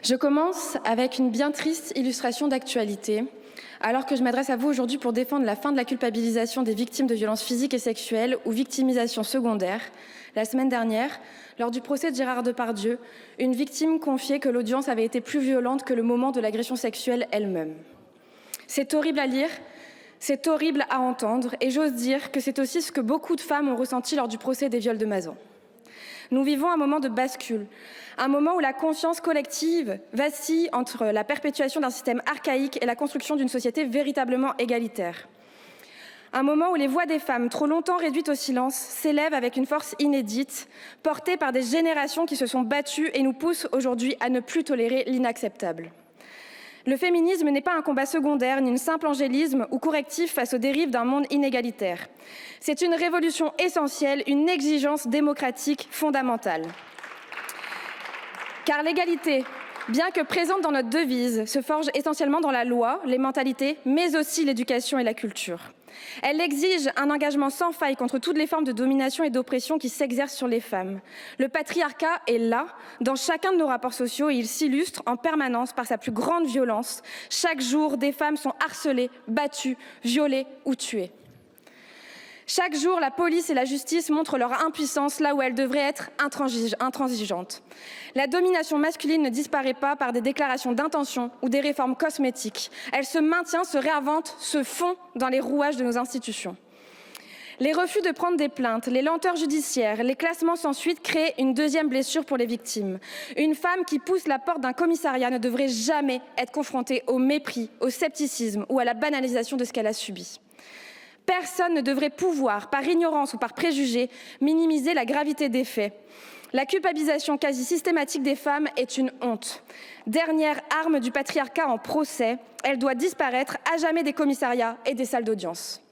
Je commence avec une bien triste illustration d'actualité. Alors que je m'adresse à vous aujourd'hui pour défendre la fin de la culpabilisation des victimes de violences physiques et sexuelles ou victimisation secondaire, la semaine dernière, lors du procès de Gérard Depardieu, une victime confiait que l'audience avait été plus violente que le moment de l'agression sexuelle elle-même. C'est horrible à lire, c'est horrible à entendre, et j'ose dire que c'est aussi ce que beaucoup de femmes ont ressenti lors du procès des viols de Mazan. Nous vivons un moment de bascule, un moment où la conscience collective vacille entre la perpétuation d'un système archaïque et la construction d'une société véritablement égalitaire. Un moment où les voix des femmes, trop longtemps réduites au silence, s'élèvent avec une force inédite, portée par des générations qui se sont battues et nous poussent aujourd'hui à ne plus tolérer l'inacceptable. Le féminisme n'est pas un combat secondaire, ni un simple angélisme ou correctif face aux dérives d'un monde inégalitaire. C'est une révolution essentielle, une exigence démocratique fondamentale. Car l'égalité, bien que présente dans notre devise, se forge essentiellement dans la loi, les mentalités, mais aussi l'éducation et la culture. Elle exige un engagement sans faille contre toutes les formes de domination et d'oppression qui s'exercent sur les femmes. Le patriarcat est là, dans chacun de nos rapports sociaux, et il s'illustre en permanence par sa plus grande violence. Chaque jour, des femmes sont harcelées, battues, violées ou tuées. Chaque jour, la police et la justice montrent leur impuissance là où elles devraient être intransigeantes. La domination masculine ne disparaît pas par des déclarations d'intention ou des réformes cosmétiques. Elle se maintient, se réinvente, se fond dans les rouages de nos institutions. Les refus de prendre des plaintes, les lenteurs judiciaires, les classements sans suite créent une deuxième blessure pour les victimes. Une femme qui pousse la porte d'un commissariat ne devrait jamais être confrontée au mépris, au scepticisme ou à la banalisation de ce qu'elle a subi. Personne ne devrait pouvoir, par ignorance ou par préjugé, minimiser la gravité des faits. La culpabilisation quasi systématique des femmes est une honte. Dernière arme du patriarcat en procès, elle doit disparaître à jamais des commissariats et des salles d'audience.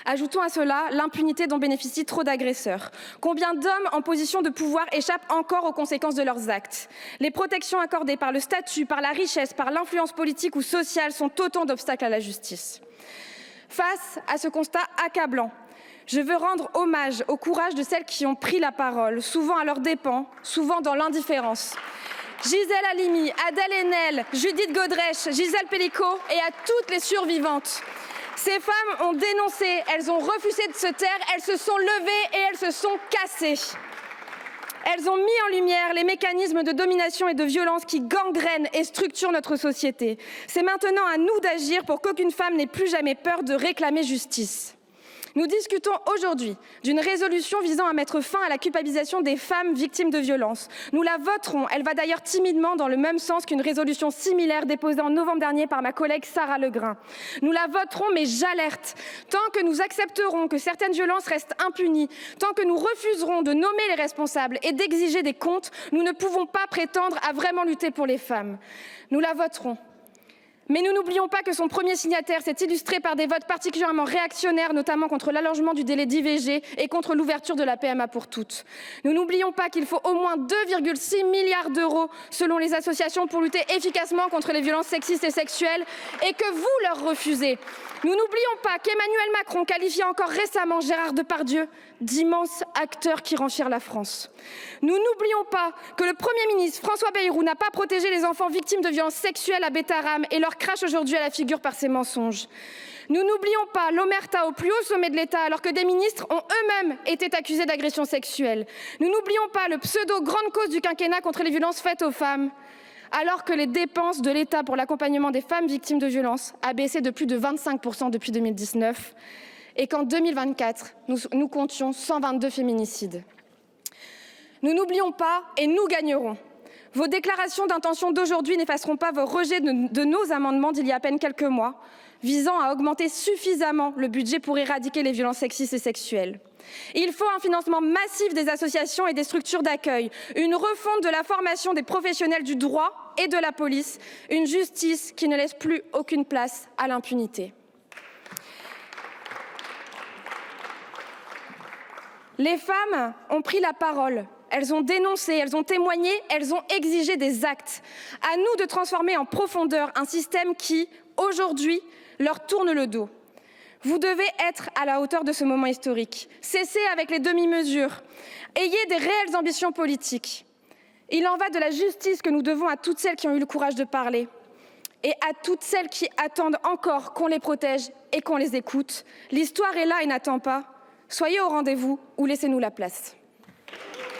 Ajoutons à cela l'impunité dont bénéficient trop d'agresseurs. Combien d'hommes en position de pouvoir échappent encore aux conséquences de leurs actes? Les protections accordées par le statut, par la richesse, par l'influence politique ou sociale sont autant d'obstacles à la justice. Face à ce constat accablant, je veux rendre hommage au courage de celles qui ont pris la parole, souvent à leurs dépens, souvent dans l'indifférence. Gisèle Halimi, Adèle Haenel, Judith Godrèche, Gisèle Pellico et à toutes les survivantes. Ces femmes ont dénoncé, elles ont refusé de se taire, elles se sont levées et elles se sont cassées. Elles ont mis en lumière les mécanismes de domination et de violence qui gangrènent et structurent notre société. C'est maintenant à nous d'agir pour qu'aucune femme n'ait plus jamais peur de réclamer justice. Nous discutons aujourd'hui d'une résolution visant à mettre fin à la culpabilisation des femmes victimes de violences. Nous la voterons. Elle va d'ailleurs timidement dans le même sens qu'une résolution similaire déposée en novembre dernier par ma collègue Sarah Legrain. Nous la voterons, mais j'alerte. Tant que nous accepterons que certaines violences restent impunies, tant que nous refuserons de nommer les responsables et d'exiger des comptes, nous ne pouvons pas prétendre à vraiment lutter pour les femmes. Nous la voterons. Mais nous n'oublions pas que son premier signataire s'est illustré par des votes particulièrement réactionnaires, notamment contre l'allongement du délai d'IVG et contre l'ouverture de la PMA pour toutes. Nous n'oublions pas qu'il faut au moins 2,6 milliards d'euros selon les associations pour lutter efficacement contre les violences sexistes et sexuelles et que vous leur refusez. Nous n'oublions pas qu'Emmanuel Macron qualifiait encore récemment Gérard Depardieu d'immense acteur qui renchère la France. Nous n'oublions pas que le Premier ministre François Bayrou n'a pas protégé les enfants victimes de violences sexuelles à Bétarame et leur crache aujourd'hui à la figure par ses mensonges. Nous n'oublions pas l'omerta au plus haut sommet de l'État alors que des ministres ont eux-mêmes été accusés d'agressions sexuelles. Nous n'oublions pas le pseudo grande cause du quinquennat contre les violences faites aux femmes. Alors que les dépenses de l'État pour l'accompagnement des femmes victimes de violences a baissé de plus de 25% depuis 2019 et qu'en 2024, nous comptions 122 féminicides. Nous n'oublions pas et nous gagnerons. Vos déclarations d'intention d'aujourd'hui n'effaceront pas vos rejets de nos amendements d'il y a à peine quelques mois, visant à augmenter suffisamment le budget pour éradiquer les violences sexistes et sexuelles. Il faut un financement massif des associations et des structures d'accueil, une refonte de la formation des professionnels du droit et de la police, une justice qui ne laisse plus aucune place à l'impunité. Les femmes ont pris la parole. Elles ont dénoncé, elles ont témoigné, elles ont exigé des actes. À nous de transformer en profondeur un système qui, aujourd'hui, leur tourne le dos. Vous devez être à la hauteur de ce moment historique. Cessez avec les demi-mesures. Ayez des réelles ambitions politiques. Il en va de la justice que nous devons à toutes celles qui ont eu le courage de parler et à toutes celles qui attendent encore qu'on les protège et qu'on les écoute. L'histoire est là et n'attend pas. Soyez au rendez-vous ou laissez-nous la place.